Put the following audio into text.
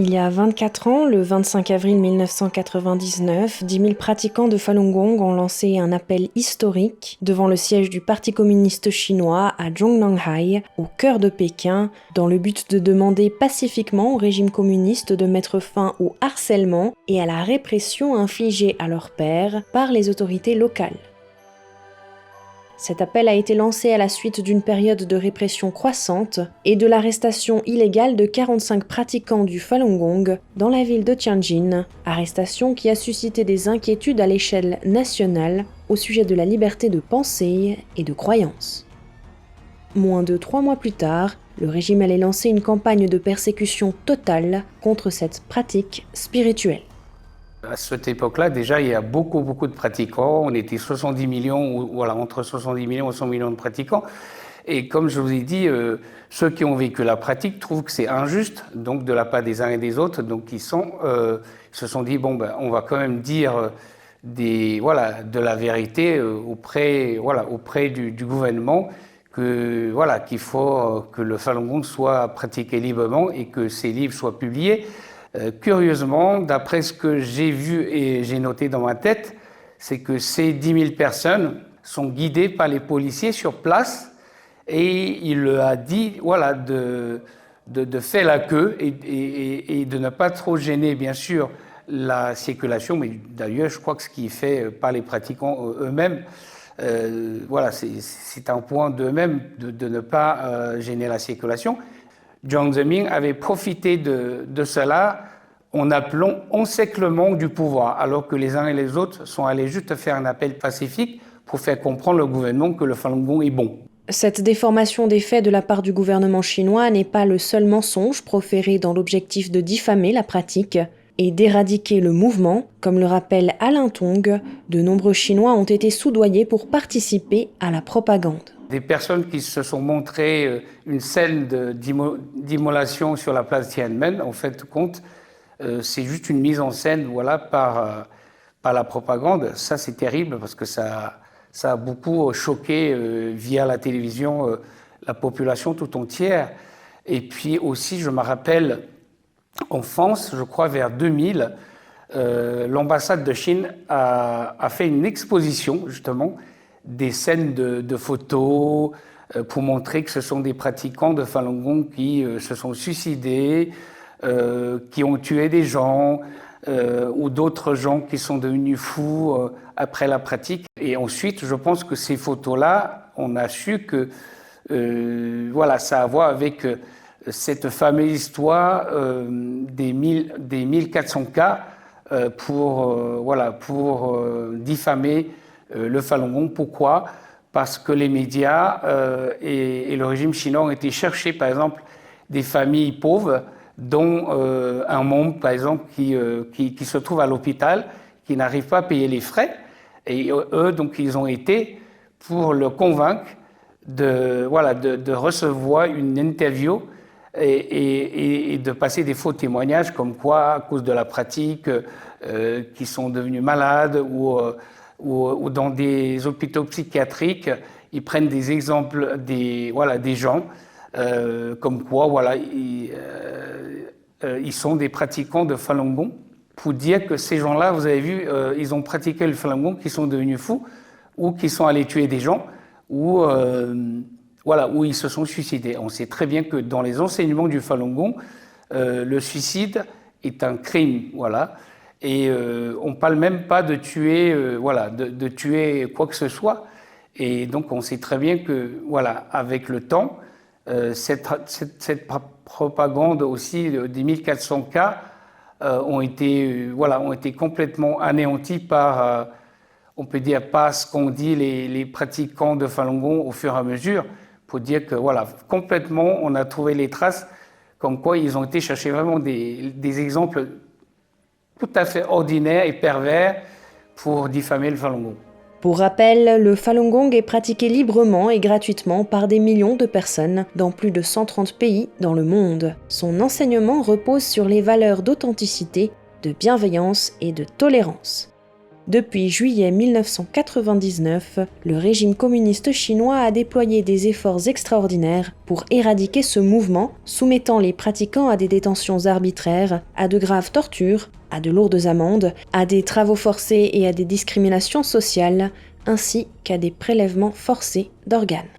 Il y a 24 ans, le 25 avril 1999, 10 000 pratiquants de Falun Gong ont lancé un appel historique devant le siège du Parti communiste chinois à Zhongnanhai, au cœur de Pékin, dans le but de demander pacifiquement au régime communiste de mettre fin au harcèlement et à la répression infligée à leurs pairs par les autorités locales. Cet appel a été lancé à la suite d'une période de répression croissante et de l'arrestation illégale de 45 pratiquants du Falun Gong dans la ville de Tianjin, arrestation qui a suscité des inquiétudes à l'échelle nationale au sujet de la liberté de pensée et de croyance. Moins de 3 mois plus tard, le régime allait lancer une campagne de persécution totale contre cette pratique spirituelle. À cette époque-là, déjà, il y a beaucoup de pratiquants. On était 70 millions, ou voilà, entre 70 millions et 100 millions de pratiquants. Et comme je vous ai dit, ceux qui ont vécu la pratique trouvent que c'est injuste, donc de la part des uns et des autres. Donc ils se sont dit, bon, ben, on va quand même dire de la vérité auprès du gouvernement, qu'il faut que le Falun Gong soit pratiqué librement et que ces livres soient publiés. Curieusement, d'après ce que j'ai vu et j'ai noté dans ma tête, c'est que ces 10 000 personnes sont guidées par les policiers sur place et il leur a dit de faire la queue et de ne pas trop gêner, bien sûr, la circulation. Mais d'ailleurs, je crois que ce qui est fait par les pratiquants eux-mêmes, c'est un point d'eux-mêmes de ne pas gêner la circulation. Jiang Zemin avait profité de cela en appelant encerclement du pouvoir, alors que les uns et les autres sont allés juste faire un appel pacifique pour faire comprendre au gouvernement que le Falun Gong est bon. Cette déformation des faits de la part du gouvernement chinois n'est pas le seul mensonge proféré dans l'objectif de diffamer la pratique et d'éradiquer le mouvement. Comme le rappelle Alain Tong, de nombreux Chinois ont été soudoyés pour participer à la propagande. Des personnes qui se sont montrées une scène d'immolation sur la place Tiananmen, en fait, c'est juste une mise en scène par la propagande. Ça, c'est terrible parce que ça a beaucoup choqué via la télévision la population tout entière. Et puis aussi, je me rappelle, en France, je crois vers 2000, l'ambassade de Chine a fait une exposition, justement, des scènes de photos pour montrer que ce sont des pratiquants de Falun Gong qui se sont suicidés, qui ont tué des gens, ou d'autres gens qui sont devenus fous après la pratique. Et ensuite, je pense que ces photos-là, on a su que ça a à voir avec cette fameuse histoire des 1400 cas pour diffamer le Falun Gong. Pourquoi ? Parce que les médias et le régime chinois ont été chercher, par exemple, des familles pauvres, dont un membre, par exemple, qui se trouve à l'hôpital, qui n'arrive pas à payer les frais. Et eux, donc, ils ont été pour le convaincre de recevoir une interview et de passer des faux témoignages comme quoi, à cause de la pratique, qui sont devenus malades ou dans des hôpitaux psychiatriques, ils prennent des exemples des gens, comme quoi ils sont des pratiquants de Falun Gong, pour dire que ces gens-là, vous avez vu, ils ont pratiqué le Falun Gong, qui sont devenus fous, ou qui sont allés tuer des gens, ou ils se sont suicidés. On sait très bien que dans les enseignements du Falun Gong, le suicide est un crime, et on ne parle même pas de tuer, de tuer quoi que ce soit. Et donc on sait très bien que, avec le temps, cette propagande aussi des 1400 cas ont été complètement anéantis par, on peut dire, pas ce qu'ont dit les pratiquants de Falun Gong au fur et à mesure, pour dire que, complètement, on a trouvé les traces comme quoi ils ont été chercher vraiment des exemples tout à fait ordinaires et pervers pour diffamer le Falun Gong. Pour rappel, le Falun Gong est pratiqué librement et gratuitement par des millions de personnes dans plus de 130 pays dans le monde. Son enseignement repose sur les valeurs d'authenticité, de bienveillance et de tolérance. Depuis juillet 1999, le régime communiste chinois a déployé des efforts extraordinaires pour éradiquer ce mouvement, soumettant les pratiquants à des détentions arbitraires, à de graves tortures, à de lourdes amendes, à des travaux forcés et à des discriminations sociales, ainsi qu'à des prélèvements forcés d'organes.